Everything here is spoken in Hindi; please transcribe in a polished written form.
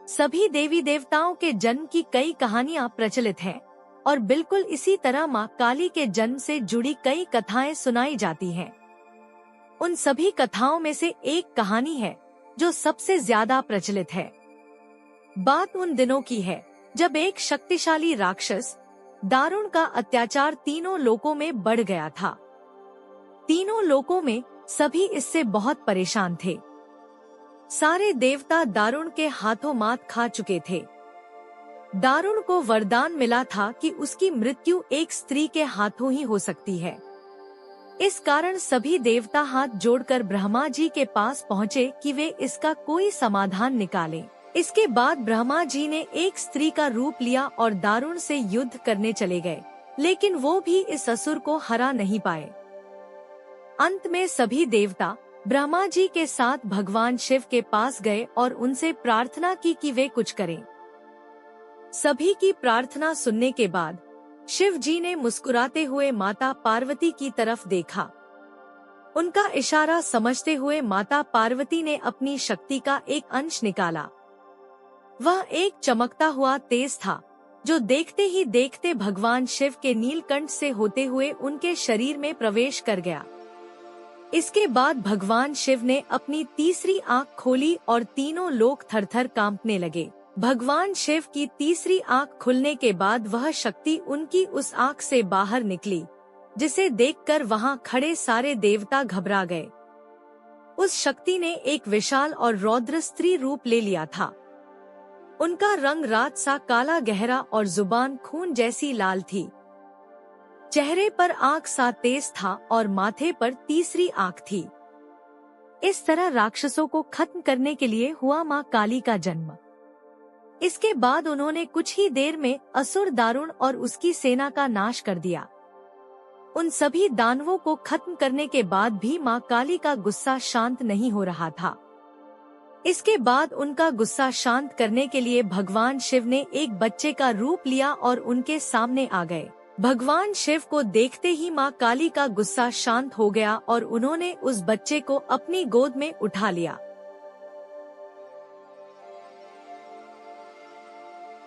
सभी देवी देवताओं के जन्म की कई कहानियां प्रचलित हैं और बिल्कुल इसी तरह माँ काली के जन्म से जुड़ी कई कथाएं सुनाई जाती हैं। उन सभी कथाओं में से एक कहानी है जो सबसे ज्यादा प्रचलित है। बात उन दिनों की है जब एक शक्तिशाली राक्षस दारुण का अत्याचार तीनों लोकों में बढ़ गया था। तीनों लोकों में सभी इससे बहुत परेशान थे। सारे देवता दारुण के हाथों मात खा चुके थे। दारुण को वरदान मिला था कि उसकी मृत्यु एक स्त्री के हाथों ही हो सकती है। इस कारण सभी देवता हाथ जोड़कर ब्रह्मा जी के पास पहुँचे कि वे इसका कोई समाधान निकालें। इसके बाद ब्रह्मा जी ने एक स्त्री का रूप लिया और दारुण से युद्ध करने चले गए, लेकिन वो भी इस असुर को हरा नहीं पाए। अंत में सभी देवता ब्रह्मा जी के साथ भगवान शिव के पास गए और उनसे प्रार्थना की कि वे कुछ करें। सभी की प्रार्थना सुनने के बाद शिव जी ने मुस्कुराते हुए माता पार्वती की तरफ देखा। उनका इशारा समझते हुए माता पार्वती ने अपनी शक्ति का एक अंश निकाला। वह एक चमकता हुआ तेज था जो देखते ही देखते भगवान शिव के नीलकंठ से होते हुए उनके शरीर में प्रवेश कर गया। इसके बाद भगवान शिव ने अपनी तीसरी आंख खोली और तीनों लोग थरथर कांपने लगे। भगवान शिव की तीसरी आंख खुलने के बाद वह शक्ति उनकी उस आंख से बाहर निकली, जिसे देखकर वहां खड़े सारे देवता घबरा गए। उस शक्ति ने एक विशाल और रौद्र स्त्री रूप ले लिया था। उनका रंग रात सा काला गहरा और जुबान खून जैसी लाल थी। चेहरे पर आंख सा तेज था और माथे पर तीसरी आंख थी। इस तरह राक्षसों को खत्म करने के लिए हुआ माँ काली का जन्म। इसके बाद उन्होंने कुछ ही देर में असुर दारुण और उसकी सेना का नाश कर दिया। उन सभी दानवों को खत्म करने के बाद भी माँ काली का गुस्सा शांत नहीं हो रहा था। इसके बाद उनका गुस्सा शांत करने के लिए भगवान शिव ने एक बच्चे का रूप लिया और उनके सामने आ गए। भगवान शिव को देखते ही माँ काली का गुस्सा शांत हो गया और उन्होंने उस बच्चे को अपनी गोद में उठा लिया।